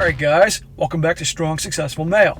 Alright guys, welcome back to Strong Successful Male.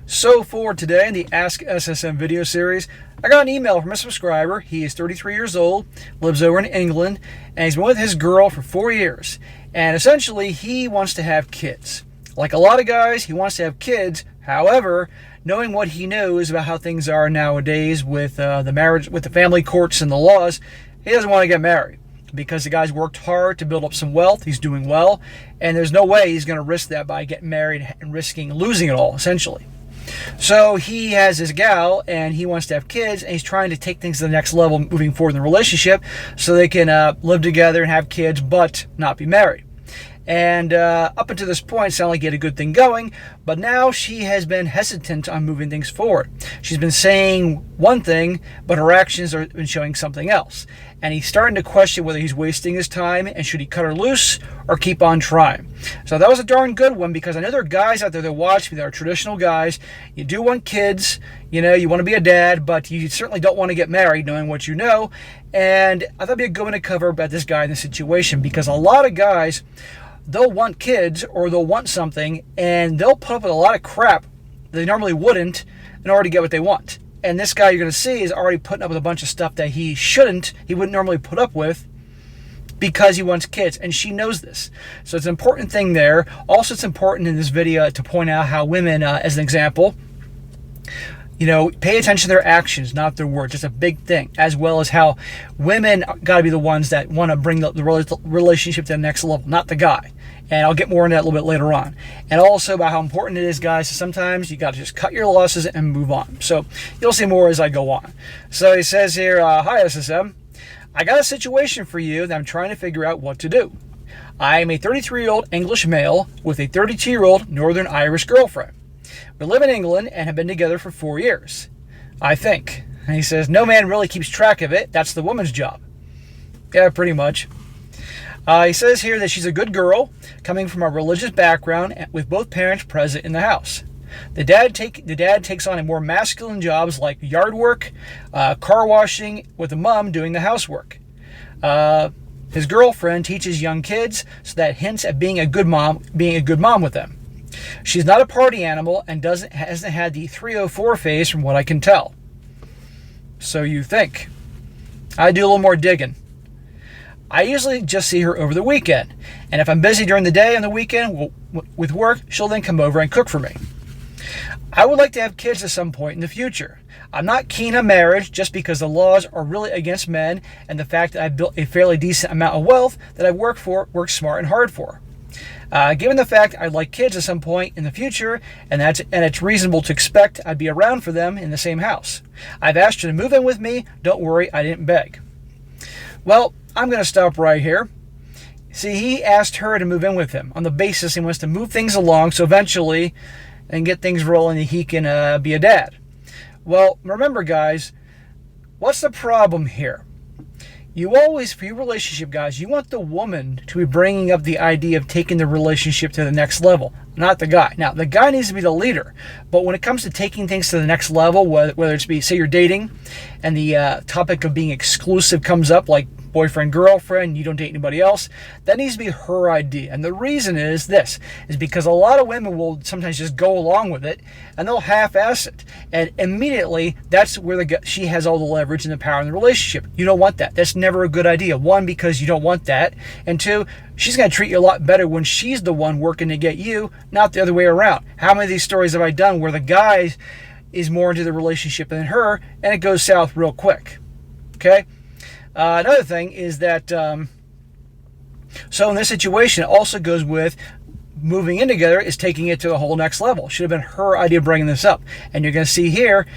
So for today in the Ask SSM video series, I got an email from a subscriber. He is 33 years old, lives over in England, and he's been with his girl for 4 years. And essentially, he wants to have kids. Like a lot of guys, he wants to have kids. However, knowing what he knows about how things are nowadays with the marriage, with the family courts and the laws, he doesn't want to get married. Because the guy's worked hard to build up some wealth, he's doing well, and there's no way he's going to risk that by getting married and risking losing it all, essentially. So he has his gal, and he wants to have kids, and he's trying to take things to the next level moving forward in the relationship so they can live together and have kids, but not be married. And up until this point, it sounded like he had a good thing going, but now she has been hesitant on moving things forward. She's been saying one thing, but her actions have been showing something else. And he's starting to question whether he's wasting his time and should he cut her loose or keep on trying. So that was a darn good one, because I know there are guys out there that watch me that are traditional guys. You do want kids, you know, you want to be a dad, but you certainly don't want to get married knowing what you know. And I thought it'd be a good one to cover about this guy in this situation, because a lot of guys, they'll want kids or they'll want something, and they'll put up with a lot of crap they normally wouldn't in order to get what they want. And this guy you're going to see is already putting up with a bunch of stuff that he wouldn't normally put up with, because he wants kids, and she knows this. So it's an important thing there. Also, it's important in this video to point out how women, as an example, you know, pay attention to their actions, not their words. It's a big thing, as well as how women got to be the ones that want to bring the relationship to the next level, not the guy. And I'll get more into that a little bit later on. And also about how important it is, guys, so sometimes you got to just cut your losses and move on. So you'll see more as I go on. So he says here, hi SSM, I got a situation for you that I'm trying to figure out what to do. I am a 33-year-old English male with a 32-year-old Northern Irish girlfriend. We live in England and have been together for 4 years, I think. And he says, no man really keeps track of it. That's the woman's job. Yeah, pretty much. He says here that she's a good girl, coming from a religious background with both parents present in the house. The dad takes on a more masculine jobs like yard work, car washing, with the mom doing the housework. His girlfriend teaches young kids, so that hints at being a good mom with them. She's not a party animal and hasn't had the 304 phase from what I can tell. So you think. I do a little more digging. I usually just see her over the weekend, and if I'm busy during the day on the weekend with work, she'll then come over and cook for me. I would like to have kids at some point in the future. I'm not keen on marriage just because the laws are really against men, and the fact that I've built a fairly decent amount of wealth that I've worked smart and hard for. Given the fact I'd like kids at some point in the future, and it's reasonable to expect I'd be around for them in the same house. I've asked her to move in with me. Don't worry, I didn't beg. Well, I'm going to stop right here. See, he asked her to move in with him on the basis he wants to move things along so eventually and get things rolling he can be a dad. Well, remember guys, what's the problem here? You always, for your relationship guys, you want the woman to be bringing up the idea of taking the relationship to the next level, not the guy. Now, the guy needs to be the leader, but when it comes to taking things to the next level, whether it's say you're dating and the topic of being exclusive comes up, like boyfriend, girlfriend, you don't date anybody else, that needs to be her idea. And the reason is because a lot of women will sometimes just go along with it and they'll half-ass it. And immediately, that's where she has all the leverage and the power in the relationship. You don't want that. That's never a good idea. One, because you don't want that. And two, she's going to treat you a lot better when she's the one working to get you, not the other way around. How many of these stories have I done where the guy is more into the relationship than her, and it goes south real quick? Okay? Another thing is that, so in this situation, it also goes with moving in together is taking it to the whole next level. Should have been her idea bringing this up. And you're going to see here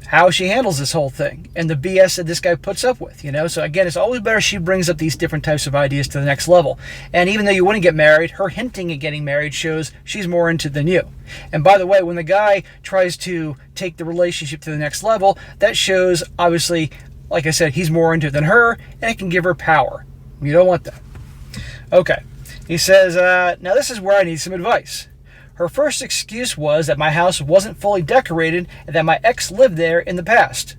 how she handles this whole thing and the BS that this guy puts up with, you know. So again, it's always better she brings up these different types of ideas to the next level. And even though you wouldn't get married, her hinting at getting married shows she's more into it than you. And by the way, when the guy tries to take the relationship to the next level, that shows, obviously, like I said, he's more into it than her, and it can give her power. You don't want that. Okay. He says, now this is where I need some advice. Her first excuse was that my house wasn't fully decorated and that my ex lived there in the past.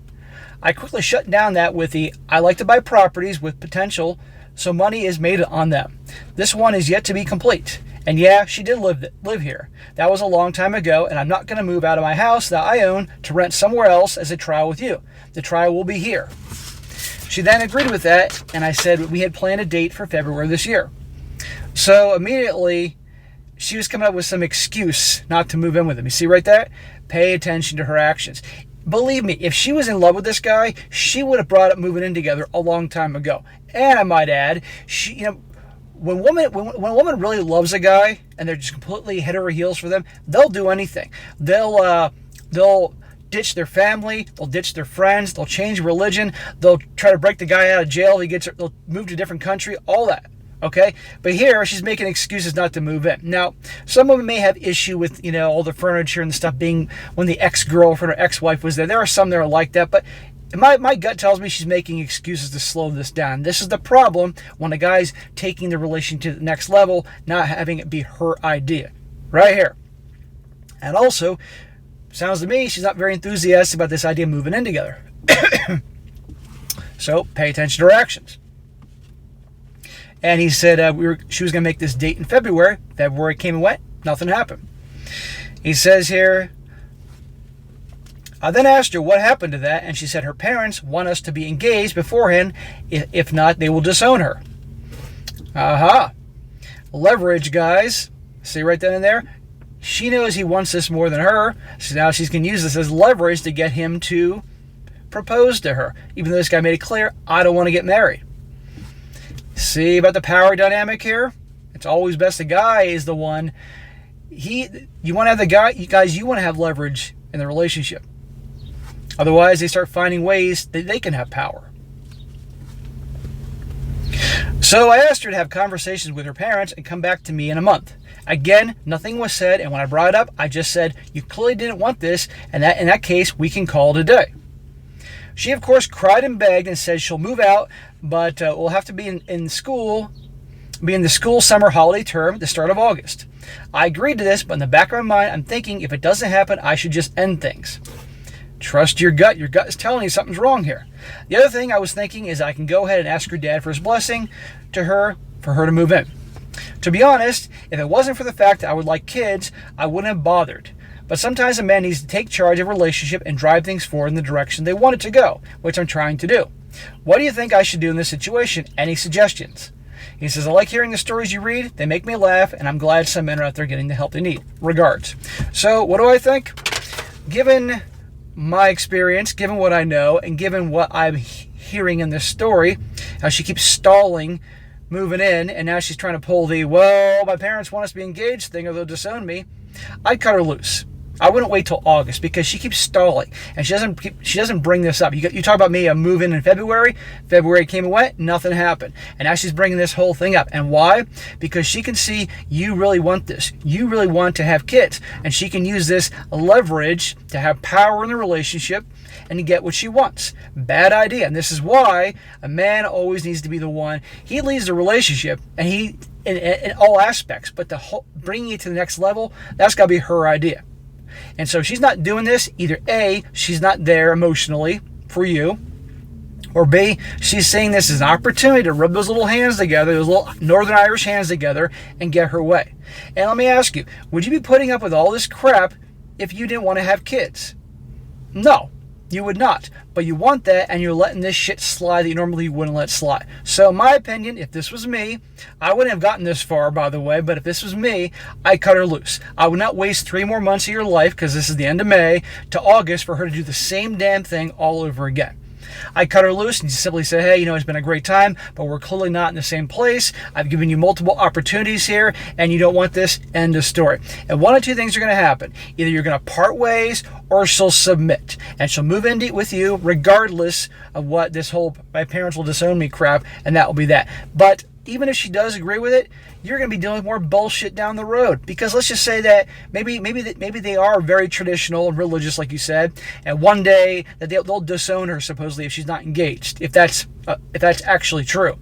I quickly shut down that with I like to buy properties with potential, so money is made on them. This one is yet to be complete, And yeah, she did live here. That was a long time ago, and I'm not going to move out of my house that I own to rent somewhere else as a trial with you. The trial will be here. She then agreed with that, and I said we had planned a date for February this year. So immediately, she was coming up with some excuse not to move in with him. You see right there? Pay attention to her actions. Believe me, if she was in love with this guy, she would have brought up moving in together a long time ago. And I might add, when a woman really loves a guy and they're just completely head over heels for them, they'll do anything. They'll ditch their family, they'll ditch their friends, they'll change religion, they'll try to break the guy out of jail. They'll move to a different country, all that. Okay, but here she's making excuses not to move in. Now, some women may have issue with all the furniture and stuff being when the ex-girlfriend or ex-wife was there. There are some that are like that, but my gut tells me she's making excuses to slow this down. This is the problem when a guy's taking the relation to the next level, not having it be her idea, right here. And also, sounds to me she's not very enthusiastic about this idea of moving in together. So pay attention to her actions. And he said she was going to make this date in February. February came and went. Nothing happened. He says here, I then asked her what happened to that, and she said her parents want us to be engaged beforehand. If not, they will disown her. Aha. Leverage, guys. See right then and there? She knows he wants this more than her, so now she's going to use this as leverage to get him to propose to her, even though this guy made it clear, I don't want to get married. See about the power dynamic here? It's always best the guy is the one. You want to have the guy, you want to have leverage in the relationship. Otherwise, they start finding ways that they can have power. So I asked her to have conversations with her parents and come back to me in a month. Again, nothing was said, and when I brought it up, I just said, you clearly didn't want this, and that in that case, we can call it a day. She, of course, cried and begged and said she'll move out, but we'll have to be in the school summer holiday term at the start of August. I agreed to this, but in the back of my mind, I'm thinking if it doesn't happen, I should just end things. Trust your gut. Your gut is telling you something's wrong here. The other thing I was thinking is I can go ahead and ask her dad for his blessing to her for her to move in. To be honest, if it wasn't for the fact that I would like kids, I wouldn't have bothered. But sometimes a man needs to take charge of a relationship and drive things forward in the direction they want it to go, which I'm trying to do. What do you think I should do in this situation? Any suggestions? He says, I like hearing the stories you read. They make me laugh, and I'm glad some men are out there getting the help they need. Regards. So, what do I think? Given my experience, given what I know, and given what I'm hearing in this story, how she keeps stalling moving in, and now she's trying to pull the, well, my parents want us to be engaged thing, or they'll disown me, I'd cut her loose. I wouldn't wait till August because she keeps stalling and she doesn't bring this up. You talk about me moving in February. February came and went, nothing happened, and now she's bringing this whole thing up. And why? Because she can see you really want this. You really want to have kids, and she can use this leverage to have power in the relationship and to get what she wants. Bad idea, and this is why a man always needs to be the one. He leads the relationship, and he in all aspects, but bringing it to the next level, that's got to be her idea. And so she's not doing this, either A, she's not there emotionally for you, or B, she's seeing this as an opportunity to rub those little hands together, those little Northern Irish hands together, and get her way. And let me ask you, would you be putting up with all this crap if you didn't want to have kids? No, you would not. But you want that, and you're letting this shit slide that you normally wouldn't let slide. So in my opinion, if this was me, I wouldn't have gotten this far, by the way, but if this was me, I'd cut her loose. I would not waste 3 more months of your life, because this is the end of May, to August for her to do the same damn thing all over again. I cut her loose and simply say, hey, it's been a great time, but we're clearly not in the same place. I've given you multiple opportunities here, and you don't want this. End of story. And one of two things are going to happen. Either you're going to part ways, or she'll submit. And she'll move in with you regardless of what this whole my parents will disown me crap, and that will be that. But even if she does agree with it, you're going to be dealing with more bullshit down the road. Because let's just say that maybe they are very traditional and religious, like you said, and one day that they'll disown her supposedly if she's not engaged. If that's actually true.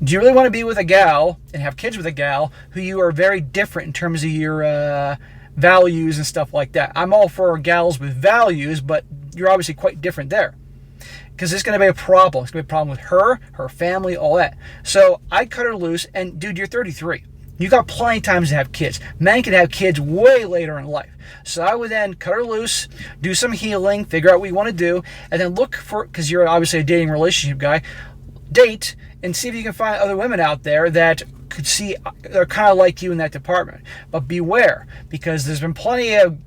Do you really want to be with a gal and have kids with a gal who you are very different in terms of your values and stuff like that? I'm all for gals with values, but you're obviously quite different there. Because it's going to be a problem. It's going to be a problem with her, her family, all that. So I cut her loose. And dude, you're 33. You got plenty of times to have kids. Men can have kids way later in life. So I would then cut her loose, do some healing, figure out what you want to do, and then look for, because you're obviously a dating relationship guy, date and see if you can find other women out there that could see they're kind of like you in that department. But beware, because there are plenty of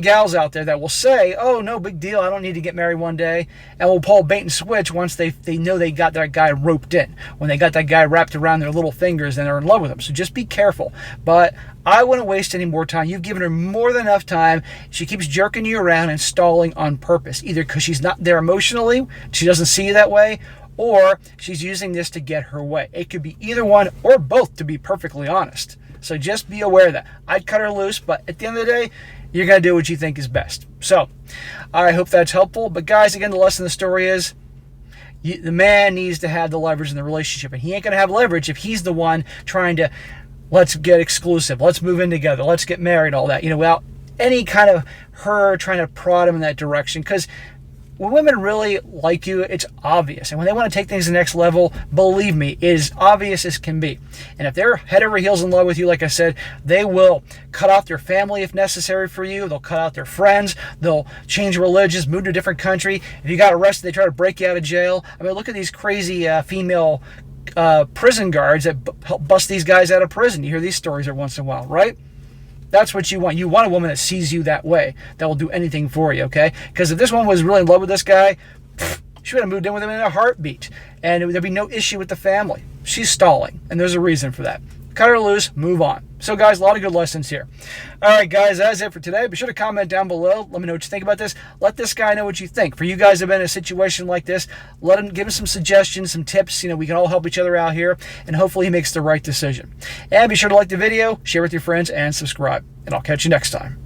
gals out there that will say, oh, no big deal, I don't need to get married one day, and will pull bait and switch once they know they got that guy roped in, when they got that guy wrapped around their little fingers and they're in love with him. So just be careful. But I wouldn't waste any more time. You've given her more than enough time. She keeps jerking you around and stalling on purpose, either because she's not there emotionally, she doesn't see you that way, or she's using this to get her way. It could be either one or both, to be perfectly honest. So just be aware of that. I'd cut her loose, but at the end of the day, you're going to do what you think is best. So I hope that's helpful. But guys, again, the lesson of the story is the man needs to have the leverage in the relationship. And he ain't going to have leverage if he's the one trying to, let's get exclusive, let's move in together, let's get married, all that, without any kind of her trying to prod him in that direction. Because when women really like you, it's obvious. And when they want to take things to the next level, believe me, it is obvious as can be. And if they're head over heels in love with you, like I said, they will cut off their family if necessary for you. They'll cut out their friends. They'll change religions, move to a different country. If you got arrested, they try to break you out of jail. I mean, look at these crazy female prison guards that help bust these guys out of prison. You hear these stories every once in a while, right? That's what you want. You want a woman that sees you that way, that will do anything for you, okay? Because if this woman was really in love with this guy, she would have moved in with him in a heartbeat, and there'd be no issue with the family. She's stalling, and there's a reason for that. Cut her loose, move on. So guys, a lot of good lessons here. All right, guys, that's it for today. Be sure to comment down below. Let me know what you think about this. Let this guy know what you think. For you guys who have been in a situation like this, give him some suggestions, some tips. We can all help each other out here, and hopefully he makes the right decision. And be sure to like the video, share with your friends, and subscribe. And I'll catch you next time.